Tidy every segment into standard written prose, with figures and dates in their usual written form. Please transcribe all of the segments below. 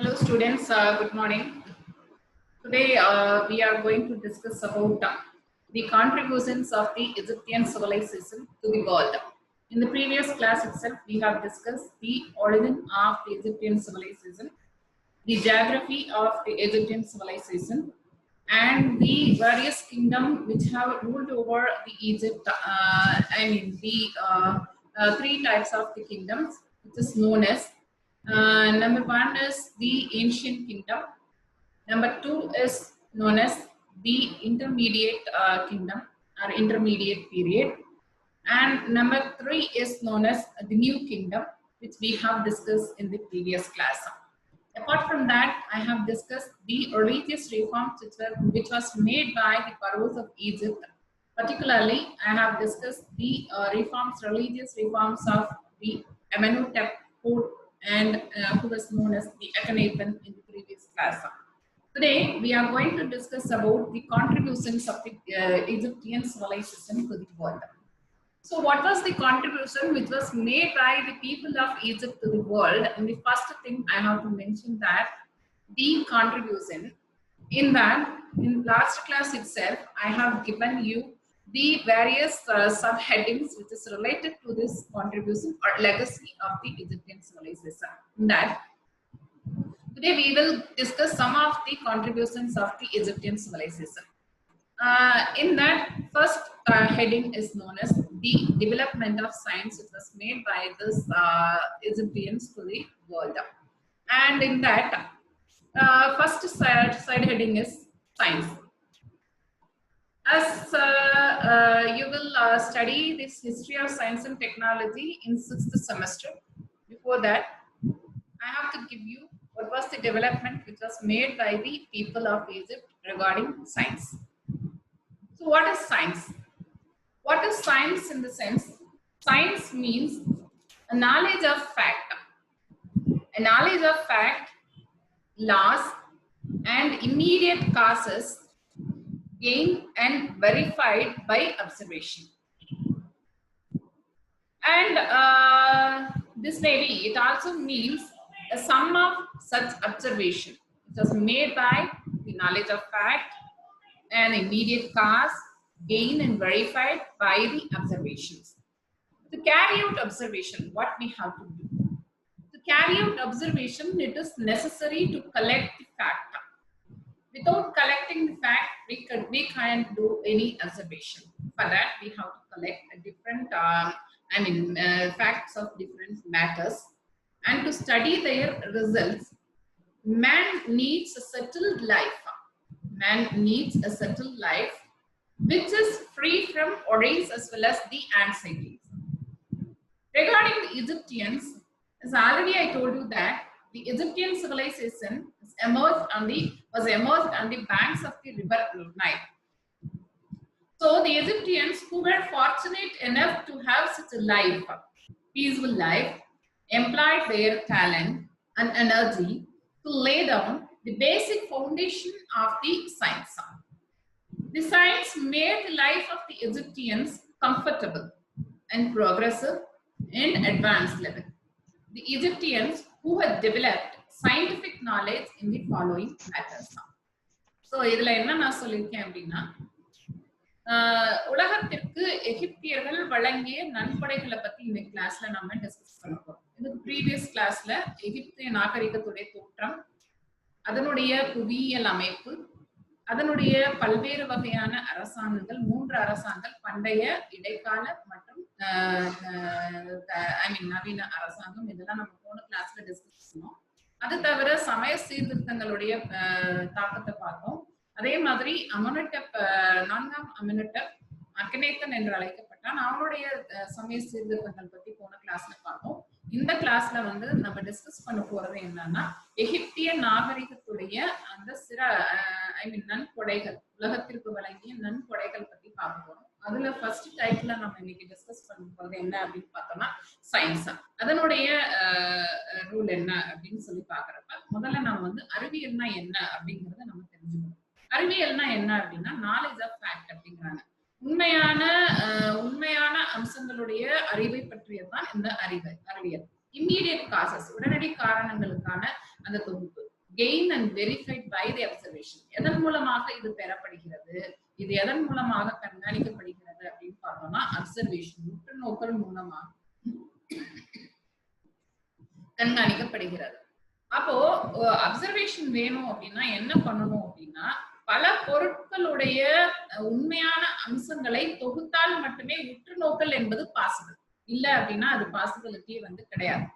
Hello students, good morning. Today we are going to discuss about the contributions of the Egyptian civilization to the world. In the previous class itself, we have discussed the origin of the Egyptian civilization, the geography of the Egyptian civilization, and the various kingdoms which have ruled over the Egypt. Three types of the kingdoms, which is known as number one is the ancient kingdom. Number two is known as the intermediate kingdom or intermediate period. And number three is known as the new kingdom, which we have discussed in the previous class. Apart from that, I have discussed the religious reforms which was made by the pharaohs of Egypt. Particularly, I have discussed the religious reforms of the Amenhotep IV and who was known as the Akhenaten in the previous class. Today, we are going to discuss about the contributions of the Egyptian civilization to the world. So, what was the contribution which was made by the people of Egypt to the world? And the first thing I have to mention that the contribution in last class itself, I have given you the various subheadings which is related to this contribution or legacy of the Egyptian civilization. In that, today we will discuss some of the contributions of the Egyptian civilization. In that, first heading is known as the development of science, which was made by this Egyptians to the world. And in that, first side heading is science. As you will study this history of science and technology in 6th semester. Before that, I have to give you what was the development which was made by the people of Egypt regarding science. So what is science? What is science in the sense? Science means a knowledge of fact. A knowledge of fact, laws, and immediate causes gained and verified by observation. And this may be, it also means a sum of such observation. It was made by the knowledge of fact, an immediate cause gained and verified by the observations. To carry out observation, what we have to do? To carry out observation, it is necessary to collect the fact. Without collecting the fact, we can't do any observation. For that, we have to collect a different, facts of different matters. And to study their results, man needs a settled life. Man needs a settled life which is free from worries as well as the anxieties. Regarding the Egyptians, as already I told you that the Egyptian civilization was emerged on the banks of the river Nile. So the Egyptians who were fortunate enough to have such a life, peaceful life, employed their talent and energy to lay down the basic foundation of the science. The science made the life of the Egyptians comfortable and progressive and advanced level. The Egyptians who had developed scientific knowledge in the following matters. So, இதில என்ன நான் சொல்லிருக்கேன் அப்படின்னா உலகத்திற்கு எகிப்தியர்கள் வழங்கிய நன்கொடைகளை பத்தி இந்த கிளாஸ்ல நம்ம டிஸ்கஸ் பண்ண போறோம். இதுக்கு ப்ரீவியஸ் கிளாஸ்ல எகிப்திய நாகரிகத்துடைய தோற்றம், அதனுடைய புவியியல் அமைப்பு, அதனுடைய பல்வேறு வகையான அரசாங்கங்கள், 3 அரசாங்கங்கள், பண்டைய, இடைக்கால மற்றும் நவீன அரசாங்கம், இதெல்லாம் நம்ம போன கிளாஸ்ல டிஸ்கஸ் பண்ணோம். அது தவிர சமய சீர்திருத்தங்களுடைய தாக்கத்தை பார்த்தோம். அதே மாதிரி அமெனோடெப், 4ஆம் அமெனோடெப் அக்கெனேத்தன் என்று அழைக்கப்பட்டான், அவனுடைய சமய சீர்திருத்தங்கள் பத்தி போன கிளாஸ்ல பார்த்தோம். இந்த கிளாஸ்ல வந்து நம்ம டிஸ்கஸ் பண்ண போறது என்னன்னா, எகிப்திய நாகரிகத்துடைய அந்த நன்கொடைகள், உலகத்திற்கு வழங்கிய நன்கொடைகள் பத்தி பார்க்க போறோம். அதுல ஃபர்ஸ்ட் டைப்ல நம்ம இன்னைக்கு டிஸ்கஸ் பண்ண போறது என்ன அப்படின்னு பார்த்தோம்னா சயின்ஸ். அதனுடைய ரூல் என்ன அப்படின்னு சொல்லி பாக்குறப்ப முதல்ல நம்ம வந்து அறிவியல்னா என்ன அப்படிங்கறத நம்ம தெரிஞ்சுக்கணும். அறிவியல்னா என்ன அப்படின்னா நாலேஜ் ஆஃப் ஃபேக்ட் அப்படிங்கிறாங்க. உண்மையான அம்சங்களுடைய அறிவை பற்றியதான் இந்த அறிவியல். இம்மீடியட் காசஸ், உடனடி காரணங்களுக்கான அந்த தொகுப்பு. gained and verified by the observation. எதன் மூலமாக இது பெறப்படுகிறது, இது எதன் மூலமாக கண்காணிக்கப்படுகிறது அப்படின்னு பார்த்தோம்னா அப்சர்வேஷன், உற்று நோக்கல் மூலமாக கண்காணிக்கப்படுகிறது. அப்போ அப்சர்வேஷன் வேணும் அப்படின்னா என்ன பண்ணணும் அப்படின்னா, பல பொருட்களுடைய உண்மையான அம்சங்களை தொகுத்தால் மட்டுமே உற்று நோக்கல் என்பது பாசிபிள். இல்ல அப்படின்னா அது பாசிபிலிட்டி வந்து கிடையாது.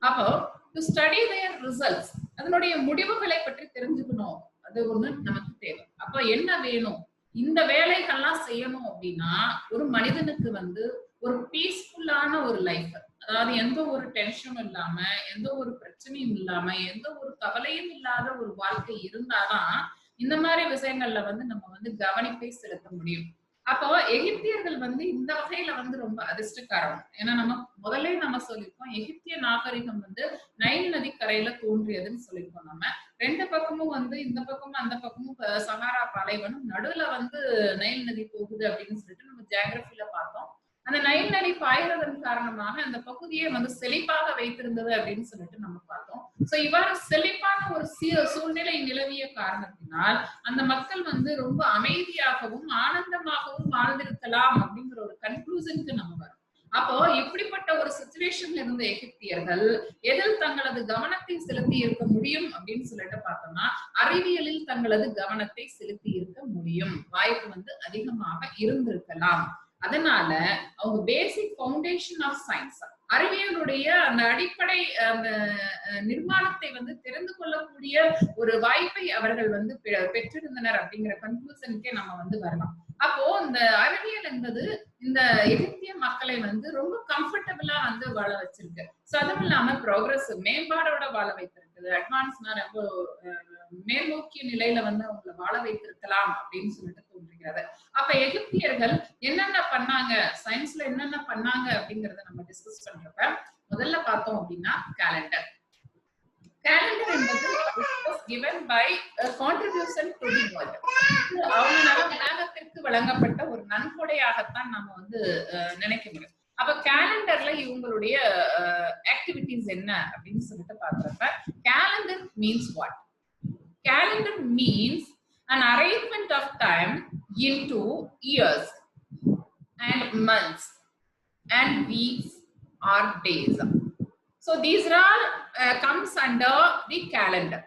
அப்போ டு ஸ்டடி தேர் ரிசல்ட்ஸ், அதனுடைய முடிவுகளை பற்றி தெரிஞ்சுக்கணும், அது ஒண்ணு நமக்கு தேவை. அப்ப என்ன வேணும், இந்த வேலைகள்லாம் செய்யணும் அப்படின்னா ஒரு மனிதனுக்கு வந்து ஒரு பீஸ்ஃபுல்லான ஒரு லைஃப், அதாவது எந்த ஒரு டென்ஷனும் இல்லாம, எந்த ஒரு பிரச்சனையும் இல்லாம, எந்த ஒரு கவலையும் இல்லாத ஒரு வாழ்க்கை இருந்தாதான் இந்த மாதிரி விஷயங்கள்ல வந்து நம்ம வந்து கவனிப்பை செலுத்த முடியும். அப்போ எகிப்தியர்கள் வந்து இந்த வகையில வந்து ரொம்ப அதிர்ஷ்டக்காரன். ஏன்னா நம்ம முதல்ல நம்ம சொல்லிருக்கோம், எகிப்திய நாகரிகம் வந்து நைல் நதி கரையில தோன்றியதுன்னு சொல்லியிருக்கோம். நம்ம ரெண்டு பக்கமும் வந்து இந்த பக்கமும் அந்த பக்கமும் சஹாரா பாலைவனம், நடுவுல வந்து நைல் நதி போகுது அப்படின்னு சொல்லிட்டு நம்ம ஜியோகிராஃபில பார்த்தோம். அந்த நைல் நதி பாய்றதன் காரணமாக அந்த பகுதியை வந்து செழிப்பாக வைத்திருந்தது அப்படின்னு சொல்லிட்டு நம்ம பார்த்தோம். சோ இவ்வாறு செழிப்பான ஒரு சூழ்நிலை நிலவிய காரணத்தினால் அந்த மக்கள் வந்து ரொம்ப அமைதியாகவும் ஆனந்தமாகவும் வாழ்ந்திருக்கலாம் அப்படிங்கிற ஒரு கன்க்ளூஷனுக்கு நம்ம வரோம். அப்போ இப்படிப்பட்ட ஒரு சிச்சுவேஷன்ல இருந்த எகிப்தியர்கள் எதில் தங்களது கவனத்தை செலுத்தி இருக்க முடியும் அப்படின்னு சொல்லிட்டு பார்த்தோம்னா அறிவியலில் தங்களது கவனத்தை செலுத்தி இருக்க முடியும், வாய்ப்பு வந்து அதிகமாக இருந்திருக்கலாம். அதனால அவங்க பேசிக் ஃபவுண்டேஷன் ஆஃப் சயின்ஸ், அறிவியலுடைய அந்த அடிப்படை அந்த நிர்மாணத்தை வந்து தெரிந்து கொள்ளக்கூடிய ஒரு வாய்ப்பை அவர்கள் வந்து பெற்றிருந்தனர் அப்படிங்கிற கன்க்ளூஷனுக்கே நம்ம வந்து வரலாம். அப்போ இந்த அறிவியல் என்பது இந்த எகிப்திய மக்களை வந்து ரொம்ப கம்ஃபர்டபுளா வந்து வாழ வச்சிருக்கு. சோ அதுவும் இல்லாம ப்ரோக்ரஸ் மேம்பாடோட வாழ வைத்திருக்குது, அட்வான்ஸ்னா ரொம்ப மேல்நோக்கிய நிலையில வந்து அவங்களை வாழ வைத்திருக்கலாம் அப்படின்னு சொல்லிட்டு தோன்றுகிறது. அப்ப எகிப்தியர்கள் என்னென்ன பண்ணாங்க, சயின்ஸ்ல என்னென்ன பண்ணாங்க அப்படிங்கறத நம்ம டிஸ்கஸ் பண்றப்ப முதல்ல பார்த்தோம் அப்படின்னா கேலண்டர். கேலண்டர் என்பது given by a contribution to the world. அவங்களால உலகத்திற்கு வழங்கப்பட்ட ஒரு நன்கொடையாகத்தான் நம்ம வந்து நினைக்க முடியும். அப்ப கேலண்டர்ல இவங்களுடைய ஆக்டிவிட்டிஸ் என்ன அப்படின்னு சொல்லிட்டு பாக்குறப்ப calendar means what? Calendar means an arrangement of time into years and months and weeks or days. So these are all comes under the calendar,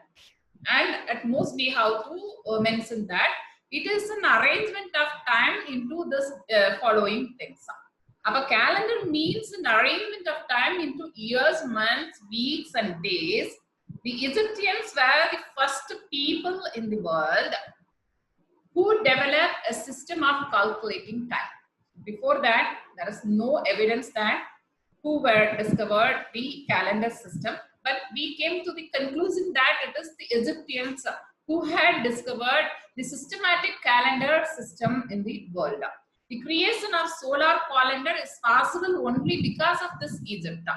and at most we have to mention that it is an arrangement of time into this following things. Our calendar means an arrangement of time into years, months, weeks and days. The Egyptians were the first people in the world who developed a system of calculating time. Before that, there is no evidence that who were discovered the calendar system, but we came to the conclusion that it is the Egyptians who had discovered the systematic calendar system in the world. The creation of solar calendar is possible only because of this Egypt,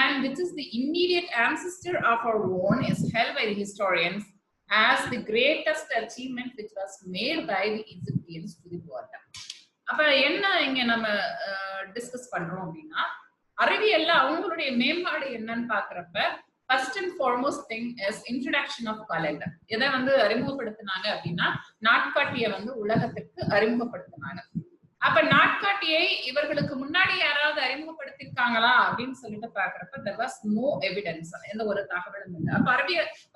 and which is the immediate ancestor of our own, is held by the historians as the greatest achievement which was made by the Egyptians to the world. அப்ப என்ன இங்க நம்ம discuss பண்றோம் அப்படின்னா, அறிவியல்ல அவங்களுடைய மேம்பாடு என்னன்னு பாக்குறப்ப first and foremost thing is introduction of calendar. எதை வந்து அறிமுகப்படுத்தினாங்க அப்படின்னா நாட்காட்டியை வந்து உலகத்திற்கு அறிமுகப்படுத்தினாங்க. அப்ப நாட்காட்டியை இவர்களுக்கு முன்னாடி யாராவது அறிமுகப்படுத்திருக்காங்களா அப்படின்னு சொல்லிட்டு பாக்குறப்ப there was no evidence, எந்த ஒரு தகவலும் இல்லை. அப்ப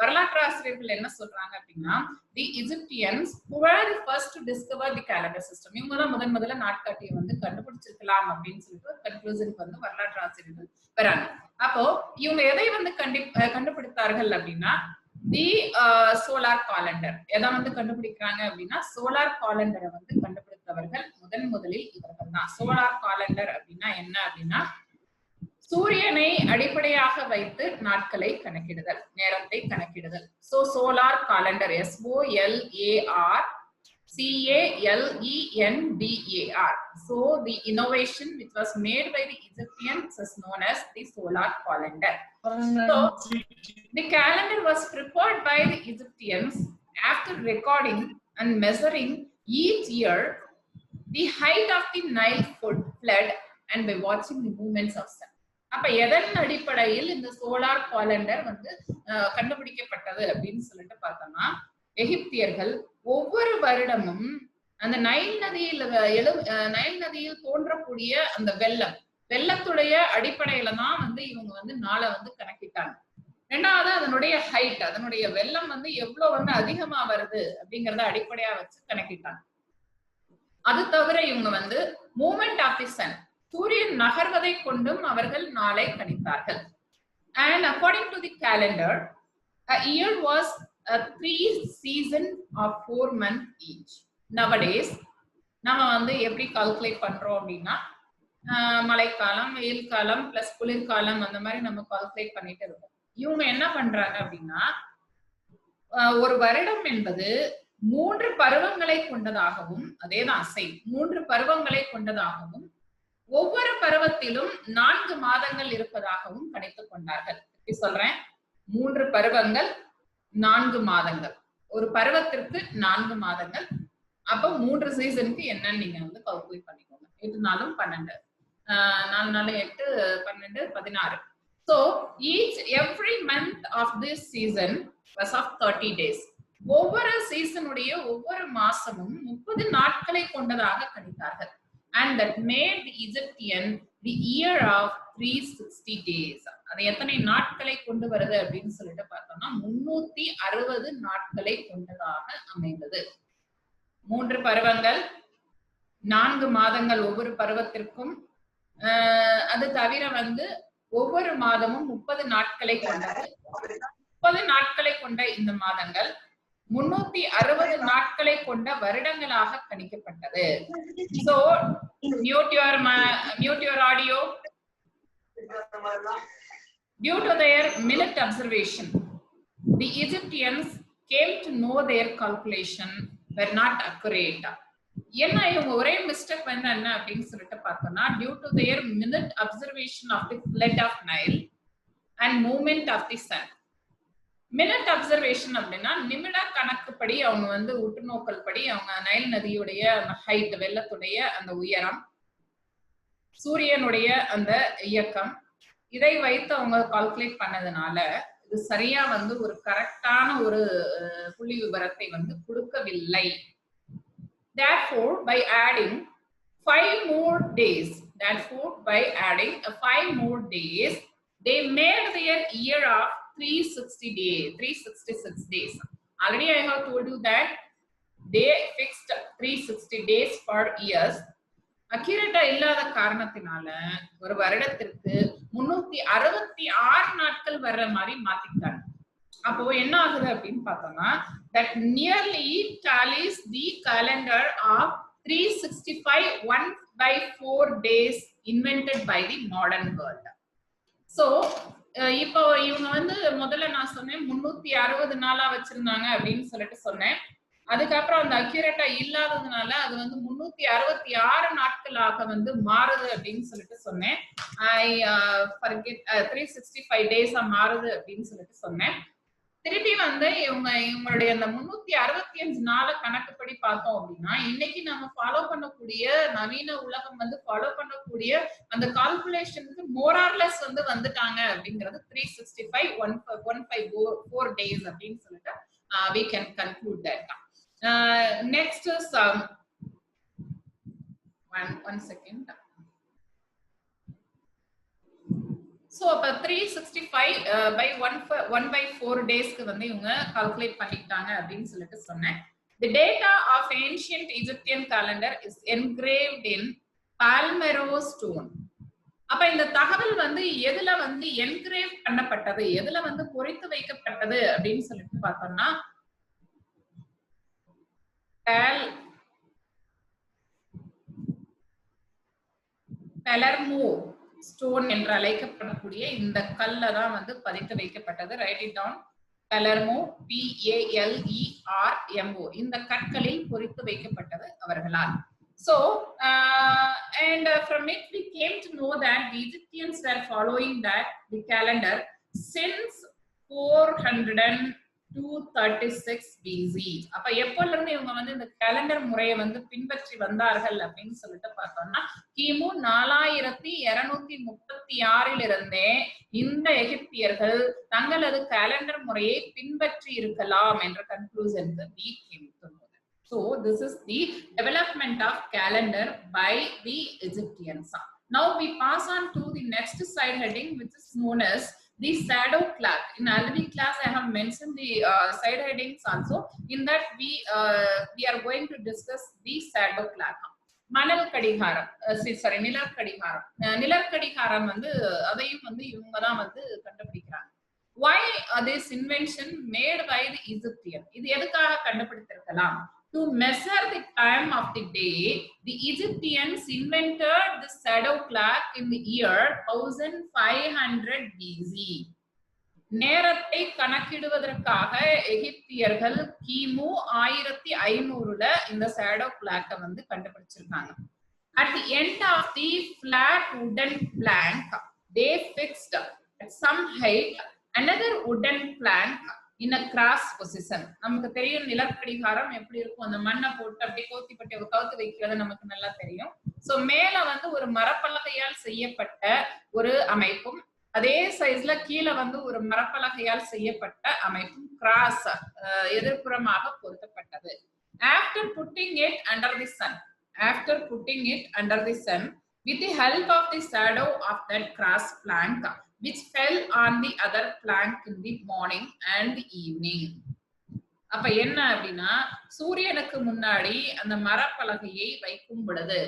வரலாற்று ஆசிரியர்கள் என்ன சொல்றாங்க அப்படின்னா the Egyptians who were the first to discover the calendar system, இவங்க தான் முதல்ல நாட்காட்டியை வந்து கண்டுபிடிச்சிருக்கலாம் அப்படின்னு சொல்லிட்டு கன்க்ளூஷனுக்கு வந்து வரலாற்று ஆசிரியர்கள் வராங்க. அப்போ இவங்க எதை வந்து கண்டுபிடித்தார்கள் அப்படின்னா தி சோலார் காலண்டர். எதை வந்து கண்டுபிடிக்கிறாங்க அப்படின்னா சோலார் காலண்டரை வந்து கண்டுபிடித்தவர்கள் முதலில் இவர்கள் தான். சோலார் காலண்டர் அப்படின்னா என்ன அப்படின்னா சூரியனை அடிப்படையாக வைத்து நாட்களை கணக்கிடுதல், நேரத்தை கணக்கிடுதல். So solar calendar, SOLAR CALENDAR. So the innovation which was made by the Egyptians is known as the solar calendar. So the calendar was prepared by the Egyptians after recording and measuring each year the height of the Nile flood and by watching the movements of sun. அப்ப எதன் அடிப்படையில் இந்த solar calendar வந்து கண்டுபிடிக்கப்பட்டது அப்படின்னு சொல்லிட்டு பார்த்தோம்னா, எகிப்தியர்கள் ஒவ்வொரு வருடமும் அந்த நைல் நதியில் தோன்றக்கூடிய அந்த வெள்ளத்துடைய அடிப்படையில தான் வந்து இவங்க வந்து நாளை வந்து கணக்கிட்டாங்க. ரெண்டாவது அதனுடைய ஹைட், அதனுடைய வெள்ளம் வந்து எவ்வளவு வந்து அதிகமா வருது அப்படிங்கறத அடிப்படையா வச்சு கணக்கிட்டாங்க. அது தவிர இவங்க வந்து மூமெண்ட் ஆஃப் தி சன், சூரியன் நகர்வதை கொண்டும் அவர்கள் நாளை கணித்தார்கள். And according to the calendar, a year was a 3 season of 4 months each. Nowadays நம்ம வந்து எப்படி கால்குலேட் பண்றோம் அப்படின்னா, மழைக்காலம், வெயில் காலம் பிளஸ் குளிர்காலம் அந்த மாதிரி நம்ம கால்குலேட் பண்ணிட்டு இருக்கோம். இவங்க என்ன பண்றாங்க அப்படின்னா, ஒரு வருடம் என்பது 3 பருவங்களை கொண்டதாகவும், அதேதான் சேம் 3 பருவங்களை கொண்டதாகவும், ஒவ்வொரு பருவத்திலும் 4 மாதங்கள் இருப்பதாகவும் கணித்துக் கொண்டார்கள். எப்படி சொல்றேன்? 3 பருவங்கள் 4 மாதங்கள், ஒரு பருவத்திற்கு 4 மாதங்கள். அப்ப 3 சீசனுக்கு என்னன்னு நீங்க வந்து கால்குலேட் பண்ணிக்கோங்க. 8 நாளும் 12, 4 நாளும் 8, 12, 16. So every month of this season was of 30 days. ஒவ்வொரு சீசனுடைய ஒவ்வொரு மாசமும் 30 நாட்களை கொண்டதாக கணித்தார்கள். And that made the Egyptian the year of 360 days. அது எத்தனை நாட்களை கொண்டு வருது அப்படின்னு சொல்லிட்டு பார்த்தோம்னா 360 நாட்களை கொண்டதாக அமைந்தது. 3 பருவங்கள், 4 மாதங்கள் ஒவ்வொரு பருவத்திற்கும். அது தவிர வந்து ஒவ்வொரு மாதமும் 30 நாட்களை கொண்டது. 30 நாட்களை கொண்ட இந்த மாதங்கள் 360 நாட்களை கொண்ட வருடங்களாக கணிக்கப்பட்டது. So mute your audio. Due to their minute observation, the Egyptians came to know their calculation were not accurate. என்ன இவங்க ஒரே மிஸ்டேக் வந்து என்ன அப்படின்னு சொல்லிட்டு பார்த்தோம்னா, due to their minute observation of the flood of Nile and movement of the sun. Minute observation அப்படின்னா நிமிட கணக்குப்படி அவங்க வந்து உற்றுநோக்கல் படி அவங்க நைல் நதியுடைய ஹைட், வெள்ளத்துடைய அந்த உயரம், சூரியனுடைய அந்த இயக்கம், இதை வைத்து அவங்க கால்குலேட் பண்ணதுனால இது சரியா வந்து ஒரு கரெக்டான ஒரு புள்ளி விவரத்தை வந்து கொடுக்கவில்லை. Therefore, by adding 5 more days, they made their year of 366 days. Already I have told you that they fixed 360 days for years. Accurate இல்லாத காரணத்தினால ஒரு வருடத்திற்கு 366 நாட்கள் வர்ற மாதிரி மாத்திட்டாங்க. அப்போ என்ன ஆகுது அப்படின்னு பார்த்தோம்னா, that nearly tallies the calendar of 365 1/4 days invented by the modern world. So இப்போ இவங்க வந்து முதல்ல நான் சொன்னேன் 360 நாளா வச்சிருந்தாங்க அப்படின்னு சொல்லிட்டு சொன்னேன். அதுக்கப்புறம் அந்த அக்யூரேட்டா இல்லாததுனால அது வந்து 366 நாட்களாக வந்து மாறுது அப்படின்னு சொல்லிட்டு சொன்னேன். 365 டேஸா மாறுது அப்படின்னு சொல்லிட்டு சொன்னேன். திருப்பி வந்து இவங்களுடைய அந்த 365 நாள கணக்குப்படி பார்த்தோம் அப்படின்னா, இன்னைக்கு நம்ம ஃபாலோ பண்ணக்கூடிய நவீன உலகம் வந்து ஃபாலோ பண்ணக்கூடிய அந்த கால்குலேஷனுக்கு மோர் ஆர் லெஸ் வந்து வந்துட்டாங்க அப்படிங்கிறது 365 1/4 days அப்படின்னு சொல்லிட்டு we can conclude that. Next is one second. So அப்ப 365 by 1/4 daysக்கு வந்து இவங்க கால்குலேட் பண்ணிட்டாங்க அப்படின்னு சொல்லிட்டு சொன்னேன். The data of ancient Egyptian calendar is engraved in Palmyra stone. அப்ப இந்த தகவல் வந்து எதுல வந்து என்கிரேவ் பண்ணப்பட்டது, எதுல வந்து பொறித்து வைக்கப்பட்டது அப்படின்னு சொல்லிட்டு பார்த்தோம்னா, Palermo ஸ்டோன் என்று அழைக்கப்படக்கூடிய இந்த கல்ல தான் வந்து பதித்து வைக்கப்பட்டது. Write it down. Palermo, PALERMO, இந்த கற்களில் பொறித்து வைக்கப்பட்டது அவர்களால். So and from it we came to know that the Egyptians were following that the calendar since 400 236 BC. அப்ப எப்பல இருந்து இவங்க வந்து இந்த கேலண்டர் முறையை வந்து பின்பற்றி வந்தார்கள் அப்படின்னு சொல்லிட்டு பார்த்தோம்னா கிமு 4236 இருந்தே இந்த எகிப்தியர்கள் தங்களது கேலண்டர் முறையை பின்பற்றி இருக்கலாம் என்ற கன்க்ளூஷனுக்கு we came to know. So this is the development of calendar by the Egyptians. Now we pass on to the next side heading, which is known as the shadow clock. In already class I have mentioned the side headings also. In that we are going to discuss the shadow clock. மணல் கடிகாரம் sorry நிலர் கடிகாரம் வந்து அதையும் வந்து இவங்க தான் வந்து கண்டுபிடிக்கிறாங்க. Why this invention made by the Egyptian? இது எதுக்காக கண்டுபிடித்திருக்கலாம்? To measure the time of the day, the Egyptians invented the shadow clock in the year 1500 BC. நேரத்தை கணக்கிடுவதற்காக எகிப்தியர்கள் கிமு 1500ல இந்த ஷேடோ கிளாக்க வந்து கண்டுபிடிச்சிருக்காங்க. At the end of the flat wooden plank, they fixed at some height another wooden plank in a cross position. நமக்கு தெரியும் நிலக்கடிகாரம் எப்படி இருக்கும், அந்த மண்ணை போட்டு அப்படியே கோத்திப்பட்டி கவுத்து வைக்கிறது நமக்கு நல்லா தெரியும். சோ மேல வந்து ஒரு மரப்பலகையால் செய்யப்பட்ட ஒரு அமைப்பும் அதே சைஸ்ல கீழே வந்து ஒரு மரப்பலகையால் செய்யப்பட்ட அமைப்பும் cross எதிர்ப்புறமாக பொருத்தப்பட்டது. After putting it under the sun with the help of the shadow of that cross plank which fell on the other plank in the morning and the evening. அப்ப என்ன அப்படின்னா சூரியனுக்கு முன்னாடி அந்த மரப்பலகையை வைக்கும் பொழுது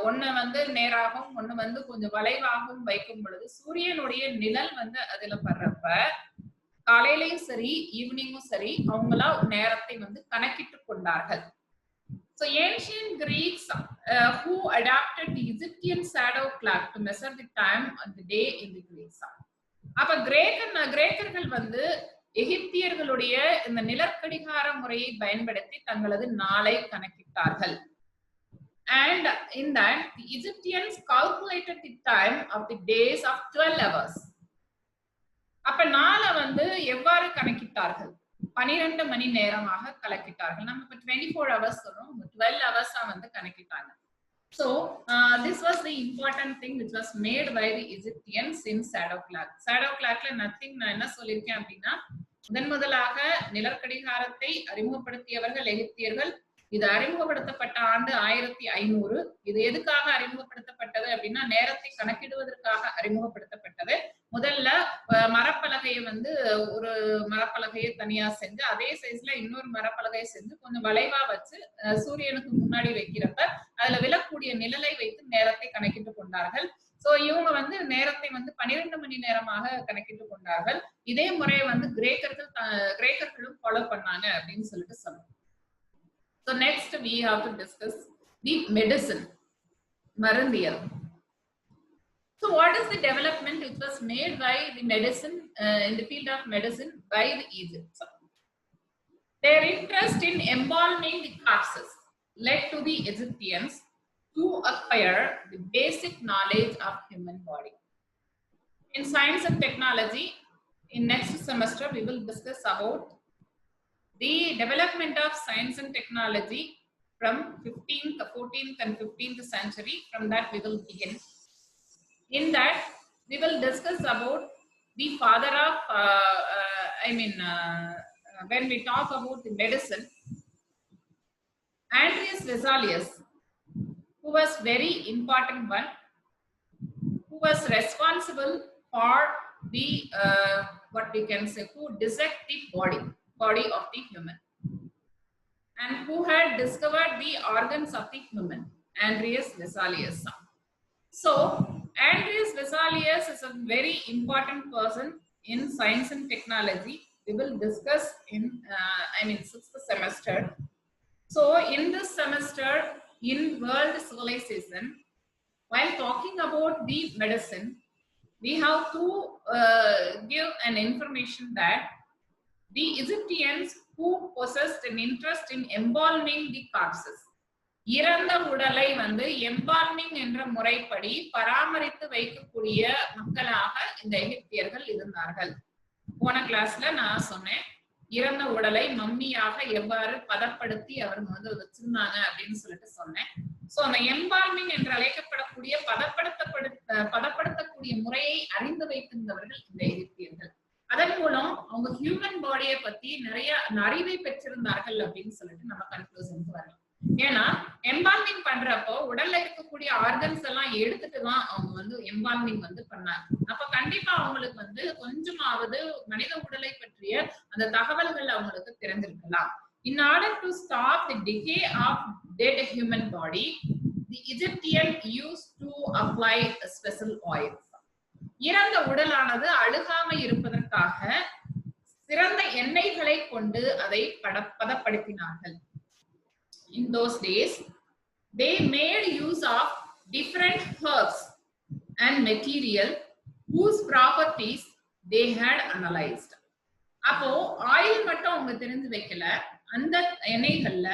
ஒண்ணு வந்து நேராகவும் ஒண்ணு வந்து கொஞ்சம் வளைவாகவும் வைக்கும் பொழுது சூரியனுடைய நிழல் வந்து அதுல படுறப்ப காலையிலயும் சரி ஈவினிங்கும் சரி அவங்களா நேரத்தை வந்து கணக்கிட்டு கொண்டார்கள். So ancient Greeks who adapted the Egyptian shadow clock to measure the time on the day in the Greeks. அப்ப கிரேக்கர்கள் வந்து எகிப்தியர்களுடைய இந்த நிலக்கடிகார முறையை பயன்படுத்தி தங்களது நாளை கணக்கிட்டார்கள். And in that the Egyptians calculated the time of the days of 12 hours. அப்ப நாளை வந்து எவ்வாறு கணக்கிட்டார்கள்? 12 மணி நேரமாக கணக்கிட்டார்கள். நம்ம இப்ப 24 hours சொல்றோம், 12 hours வந்து கணக்கிட்டாங்க. So this was the important thing which was made by the Egyptians in shadow clock. Shadow clockல nothing நான் என்ன சொல்லிருக்கேன் அப்படின்னா முதலாக நிலக்கடிகாரத்தை அறிமுகப்படுத்தியவர்கள் எகிப்தியர்கள். இது அறிமுகப்படுத்தப்பட்ட ஆண்டு 1500. இது எதுக்காக அறிமுகப்படுத்தப்பட்டது அப்படின்னா நேரத்தை கணக்கிடுவதற்காக அறிமுகப்படுத்தப்பட்டது. முதல்ல மரப்பலகையை வந்து ஒரு மரப்பலகையை தனியா செஞ்சு அதே சைஸ்ல இன்னொரு மரப்பலகையை செஞ்சு கொஞ்சம் வளைவா வச்சு சூரியனுக்கு முன்னாடி வைக்கிறப்ப அதுல விழக்கூடிய நிழலை வைத்து நேரத்தை கணக்கிட்டு கொண்டார்கள். சோ இவங்க வந்து நேரத்தை வந்து 12 மணி நேரமாக கணக்கிட்டு கொண்டார்கள். இதே முறையை வந்து கிரேக்கர்களும் ஃபாலோ பண்ணாங்க அப்படின்னு சொல்லிட்டு சொல்லுவோம். So next we have to discuss the medicine, marandiyal. So what is the development which was made by the medicine in the field of medicine by the Egyptians? Their interest in embalming the corpses led to the Egyptians to acquire the basic knowledge of human body. In science and technology, in next semester we will discuss about the development of science and technology from 15th, 14th and 15th century. From that we will begin. In that we will discuss about the father of when we talk about the medicine, Andreas Vesalius, who was very important one, who was responsible for the what we can say, who dissect the body of the human and who had discovered the organs of the human, Andreas Vesalius. So Andreas Vesalius is a very important person in science and technology. We will discuss in 6th semester. So in this semester in world civilization, while talking about the medicine, we have to give an information that the Egyptians who possessed an interest in embalming the corpses, இறந்த உடலை வந்து embalming என்ற முறைப்படி பராமரித்து வைக்கக்கூடிய மக்களாக இந்த எகிப்தியர்கள் இருந்தார்கள். போன கிளாஸ்ல நான் சொன்னேன் இறந்த உடலை மம்மியாக எவ்வாறு பதப்படுத்தி அவங்க வந்து வச்சிருந்தாங்க அப்படின்னு சொல்லிட்டு சொன்னேன். சோ அந்த எம்பால்மிங் என்று அழைக்கப்படக்கூடிய பதப்படுத்தக்கூடிய முறையை அறிந்து வைத்திருந்தவர்கள் இந்த எகிப்தியர்கள். அதன் மூலம் அவங்க ஹியூமன் பாடியை பத்தி நிறைய அறிவை பெற்றிருந்தார்கள் அப்படின்னு சொல்லிட்டு நம்ம கன்க்ளூஷனுக்கு வரலாம். ஏன்னா எம்பால்மிங் பண்றப்போ உடல்ல இருக்கக்கூடிய ஆர்கன்ஸ் எல்லாம் எடுத்துட்டுதான் அவங்க வந்து எம்பால்மிங் வந்து பண்ணாங்க. அப்ப கண்டிப்பா அவங்களுக்கு வந்து கொஞ்சமாவது மனித உடலை பற்றிய அந்த தகவல்கள் அவங்களுக்கு தெரிஞ்சிருக்கலாம். In order to stop the decay of dead human body, the Egyptian used to apply a special oil. இறந்த உடலானது அழுகாம இருப்பதற்காக சிறந்த எண்ணெய்களை கொண்டு அதை பதப்படுத்தினார்கள். In those days, they made use of different herbs and material whose properties they had analyzed. அப்போ oil மட்டும் அவங்க தெரிஞ்சு வைக்கல, அந்த எண்ணெய்கள்ல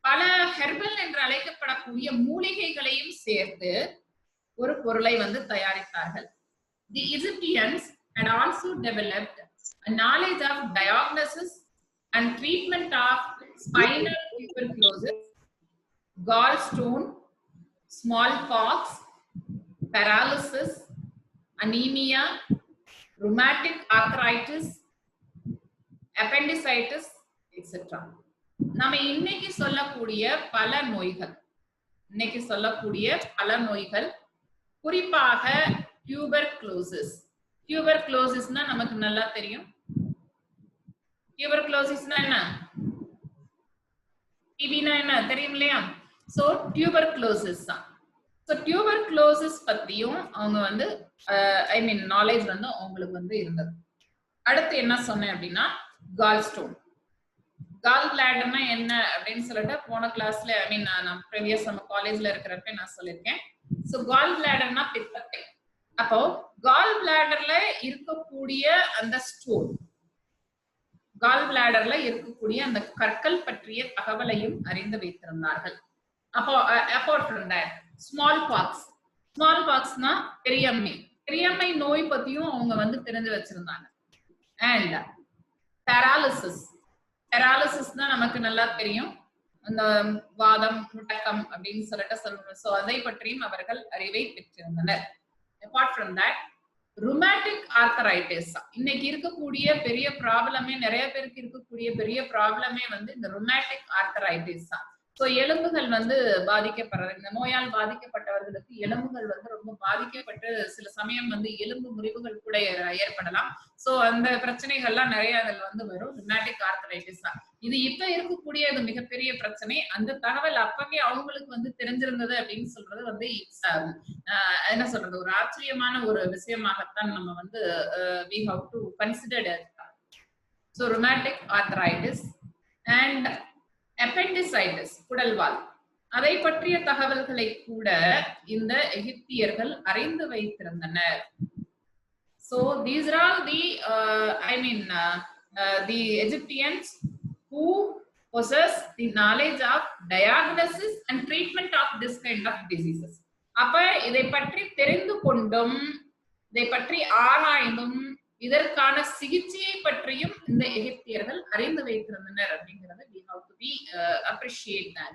பல ஹெர்பல் என்று அழைக்கப்படக்கூடிய மூலிகைகளையும் சேர்த்து ஒரு பொருளை வந்து தயாரித்தார்கள். The Egyptians had also developed a knowledge of diagnosis and treatment of spinal tuberculosis, gallstone, smallpox, paralysis, anemia, rheumatic arthritis, appendicitis, etc. நம்ம இன்னைக்கு சொல்லக்கூடிய பல நோய்கள் குறிப்பாக டியூபர்குலோசிஸ். டியூபர்குலோசிஸ்னா நமக்கு நல்லா தெரியும். டியூபர்குலோசிஸ்னா என்ன? டிபினா என்ன தெரியும் இல்லையா? சோ டியூபர்குலோசிஸ் தான். சோ டியூபர்குலோசிஸ் பத்தியும் அவங்க வந்து நாலேஜ் வந்து அவங்களுக்கு வந்து இருந்தது. அடுத்து என்ன சொன்னேன் அப்படின்னா கால்ஸ்டோன். கால் பிளாடர்னா என்ன அப்படின்னு சொல்லிட்டு போன கிளாஸ்ல நான் ப்ரீவியஸ் நம்ம காலேஜ்ல இருக்கிறப்ப நான் சொல்லியிருக்கேன். சோ கால் பிளாடர்னா பித்தப்பை. அப்போ கால் பிளாடர்ல இருக்கக்கூடிய அந்த ஸ்டோன், கால் பிளாடர்ல இருக்கக்கூடிய அந்த கற்கள் பற்றிய தகவலையும் அறிந்து வைத்திருந்தார்கள். அப்போ அபார்ட் ஃப்ரம் தட் ஸ்மால் பாக்ஸ்னா பெரியம்மை நோய் பத்தியும் அவங்க வந்து தெரிஞ்சு வச்சிருந்தாங்க. அண்ட் பெராலிசிஸ்னா நமக்கு நல்லா தெரியும், அந்த வாதம் முடக்கம் அப்படின்னு சொல்லிட்டு சொல்றோம். சோ அதை பற்றியும் அவர்கள் அறிவை பெற்றிருந்தனர். Apart from that rheumatic arthritis, இன்னைக்கு இருக்கக்கூடிய பெரிய ப்ராப்ளமே, நிறைய பேருக்கு இருக்கக்கூடிய பெரிய ப்ராப்ளமே வந்து இந்த ருமேட்டிக் ஆர்த்தரைட்டிஸ் தான். சோ எலும்புகள் வந்து பாதிக்கப்படுறது, இந்த நோயால் பாதிக்கப்பட்டவர்களுக்கு எலும்புகள் வந்து ரொம்ப பாதிக்கப்பட்டு சில சமயம் வந்து எலும்பு முறிவுகள் கூட ஏற்படலாம். சோ அந்த பிரச்சனைகள்லாம் நிறைய அதில் வந்து வரும். ருமேட்டிக் ஆர்த்தரைட்டிஸ் தான் இது. இப்ப இருக்கக்கூடிய இது மிகப்பெரிய பிரச்சனை. அந்த தகவல் அப்பவே அவங்களுக்கு வந்து தெரிஞ்சிருந்தது அப்படின்னு சொல்றது வந்து என்ன சொல்றது, ஒரு ஆச்சரியமான ஒரு விஷயமாகத்தான் நம்ம வந்து we have to consider it. So rheumatic arthritis and appendicitis, குடல்வால், அதை பற்றிய தகவல்களை கூட இந்த எகிப்தியர்கள் அறிந்து வைத்திருந்தனர். So these are all the Egyptians who possess the knowledge of diagnosis and treatment of this kind of diseases. அப்ப இதை பற்றி தெரிந்து கொண்டும் இதை பற்றி ஆராய்ந்தும் இதற்கான சிகிச்சையை பற்றியும் இந்த எகிப்தியர்கள் அறிந்து வைத்திருந்தனர் அப்படிங்கிறது we have to be appreciate that.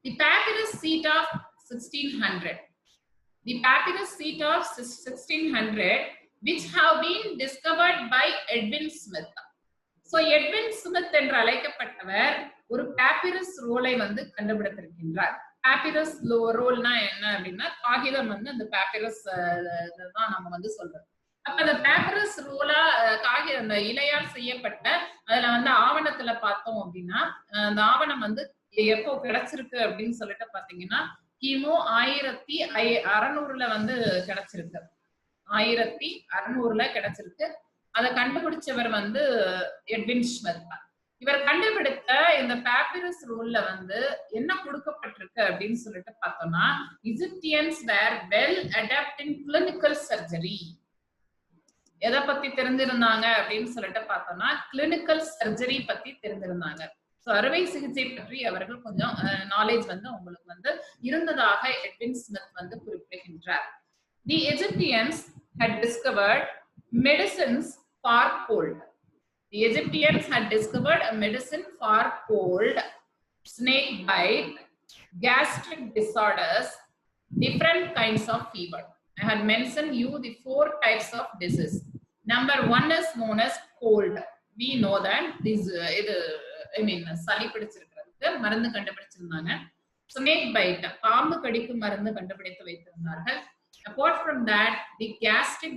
The papyrus sheet of 1600, the papyrus sheet of 1600 which have been discovered by Edwin Smith. So Edwin Smith என்று அழைக்கப்பட்டவர் ஒரு papyrus ரோலை வந்து கண்டுபிடித்திருக்கின்றார். papyrus ரோல்னா என்ன அப்படின்னா காகிதம் வந்து அந்த papyrus தான் நம்ம வந்து சொல்றோம். அப்ப அந்த papyrus ரோலா காகிதம் அந்த இலையால் செய்யப்பட்ட அதுல வந்து ஆவணத்துல பார்த்தோம் அப்படின்னா அந்த ஆவணம் வந்து எப்போ கிடைச்சிருக்கு அப்படின்னு சொல்லிட்டு பாத்தீங்கன்னா கிமு 1600 வந்து கிடைச்சிருக்கு. 1600 கிடைச்சிருக்கு. அதை கண்டுபிடிச்சவர் வந்து எட்வின் ஸ்மித். இவர் கண்டுபிடித்த இந்த பேப்பிரஸ் ரோல்ல வந்து என்ன கொடுக்கப்பட்டிருக்கு அப்படின்னு சொல்லிட்டு பார்த்தோம்னா Egyptians were well adapt in clinical surgery. எதை பத்தி தெரிஞ்சிருந்தாங்க அப்படின்னு சொல்லிட்டு பார்த்தோம்னா கிளினிக்கல் சர்ஜரி பத்தி தெரிஞ்சிருந்தாங்க. சோ அறுவை சிகிச்சை பற்றி அவர்கள் கொஞ்சம் நாலேஜ் வந்து உங்களுக்கு வந்து இருந்ததாக எட்வின் ஸ்மித் வந்து குறிப்பிடுகின்றார். The Egyptians had discovered medicines for cold. The Egyptians had discovered a medicine for cold, snake bite, gastric disorders, different kinds of fever. I had mentioned you the 4 types of disease. Number 1 is known as cold. We know that this சளி பிடிச்சிருக்கிறதுக்கு மருந்து கண்டுபிடிச்சிருந்தாங்க. Snake bite, பாம்பு கடிக்கு மருந்து கண்டுபிடித்து வைத்திருந்தார்கள். Apart from that, the gastric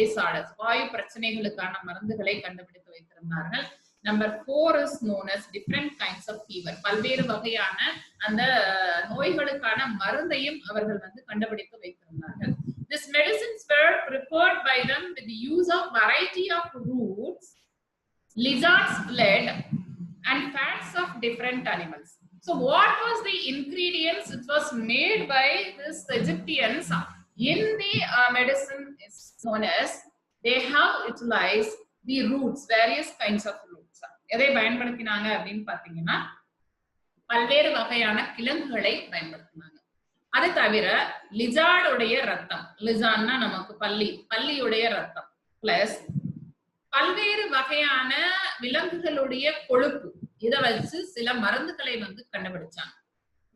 disorders, வாயு பிரச்சனைகளுக்கான மருந்துகளை கண்டுபிடித்து வைத்திருந்தார்கள். Number 4 is known as different kinds of fever. பல்வேறு வகையான அந்த நோய்களுக்கான மருந்தையும் அவர்கள் வந்து கண்டுபிடித்து வைத்திருந்தார்கள். These medicines were prepared by them with the use of variety of roots, lizard's blood, and fats of different animals. So what was the ingredients it was made by these Egyptians in the medicine is known as they have utilized the roots, various kinds of roots. எதை பயன்படுத்தினாங்க அப்படின்னு பாத்தீங்கன்னா பல்வேறு வகையான கிழங்குகளை பயன்படுத்தினாங்க. அது தவிர லிசார்டுடைய ரத்தம், லிசார்ட்னா நமக்கு பல்லியுடைய ரத்தம் பிளஸ் பல்வேறு வகையான விலங்குகளுடைய கொழுப்பு, இதை வச்சு சில மருந்துகளை வந்து கண்டுபிடிச்சாங்க.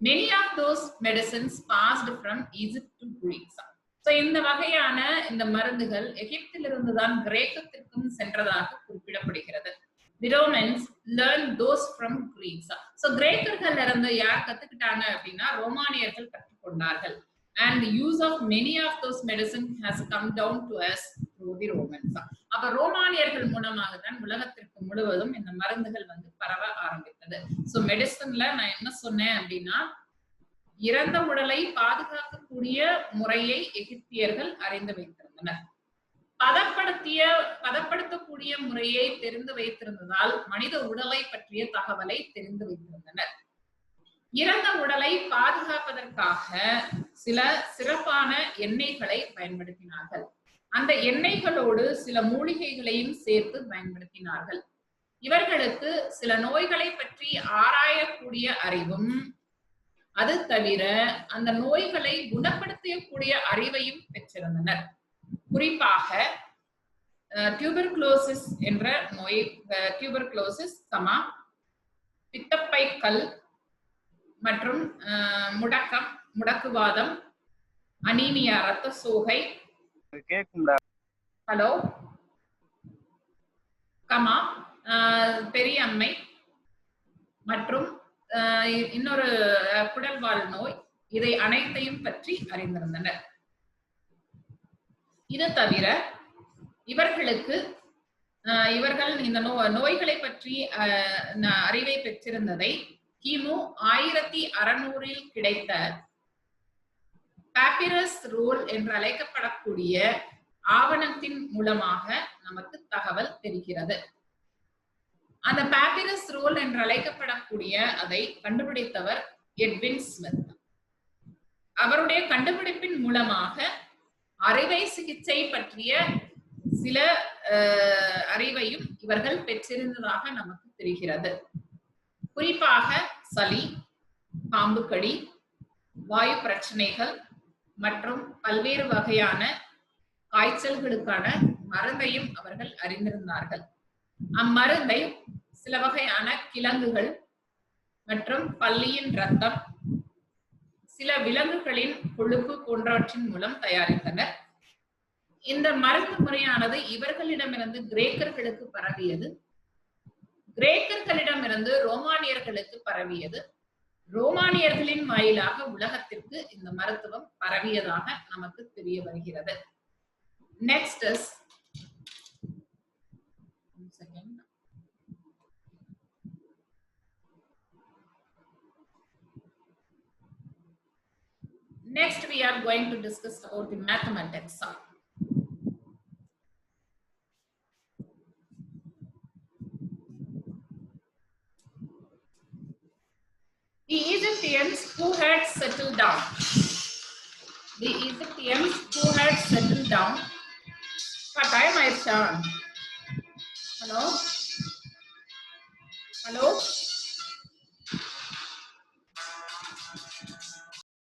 Many of those medicines passed from Egypt to Greece. So இந்த வகையான இந்த மருந்துகள் எகிப்திலிருந்து தான் கிரேக்கத்திற்கும் சென்றதாக குறிப்பிடப்படுகிறது. The Romans learned those from Greeks. So கிரேக்கர்கள் இருந்து யார் கத்துக்கிட்டாங்க அப்படின்னா ரோமானியர்கள் கற்றுக்கொண்டார்கள். And the use of many of those medicines has come down to us through the Romans. அப்ப ரோமானியர்கள் மூலமாக தான் உலகத்திற்கு முழுவதும் இந்த மருந்துகள் வந்து பரவ ஆரம்பித்தது. So மெடிசன்ல நான் என்ன சொன்னேன் அப்படின்னா இறந்த உடலை பாதுகாக்கக்கூடிய முறையை எகிப்தியர்கள் அறிந்து வைத்திருந்தனர். பதப்படுத்தக்கூடிய முறையை தெரிந்து வைத்திருந்ததால் மனித உடலை பற்றிய தகவலை தெரிந்து வைத்திருந்தனர். இறந்த உடலை பாதுகாப்பதற்காக சில சிறப்பான எண்ணெய்களை பயன்படுத்தினார்கள். அந்த எண்ணெய்களோடு சில மூலிகைகளையும் சேர்த்து பயன்படுத்தினார்கள். இவர்களுக்கு சில நோய்களை பற்றி ஆராயக்கூடிய அறிவும் அது தவிர அந்த நோய்களை குணப்படுத்தக்கூடிய அறிவையும் பெற்றிருந்தனர். குறிப்பாக டியூபர்குலோசிஸ் என்ற நோய், டியூபர்குலோசிஸ், பித்தப்பை கல் மற்றும் முடக்குவாதம், அனீமியா, ரத்த சோகை, ஹலோ பெரியம்மை மற்றும் இன்னொரு குடல்வால் நோய், இதை அனைத்தையும் பற்றி அறிந்திருந்தனர். இது தவிர இவர்கள் இந்த நோய்களை பற்றி அறிவை பெற்றிருந்ததை கிமு 1600 கிடைத்த பாப்பிரஸ் ரோல் என்று அழைக்கப்படக்கூடிய ஆவணத்தின் மூலமாக நமக்கு தகவல் தெரிகிறது. அந்த பாப்பிரஸ் ரோல் என்று அழைக்கப்படக்கூடிய அதை கண்டுபிடித்தவர் எட்வின் ஸ்மித். அவருடைய கண்டுபிடிப்பின் மூலமாக அறுவை சிகிச்சை பற்றிய சில அறிவையும் இவர்கள் பெற்றிருந்ததாக நமக்கு தெரிகிறது. குறிப்பாக சளி, பாம்பு கடி, வாயு பிரச்சனைகள் மற்றும் பல்வேறு வகையான காய்ச்சல்களுக்கான மருந்தையும் அவர்கள் அறிந்திருந்தார்கள். அம்மருந்தை சில வகையான கிழங்குகள் மற்றும் பல்லியின் ரத்தம், சில விலங்குகளின் கொழுப்பு போன்றவற்றின் மூலம் தயாரித்தனர். இந்த மருந்து முறையானது இவர்களிடமிருந்து கிரேக்கர்களுக்கு பரவியது. கிரேக்கர்களிடமிருந்து ரோமானியர்களுக்கு பரவியது. ரோமானியர்களின் வாயிலாக உலகத்திற்கு இந்த மருத்துவம் பரவியதாக நமக்கு தெரிய வருகிறது. Next is Next, we are going to discuss about the mathematics. The Egyptians who had settled down. Time I turn. Hello.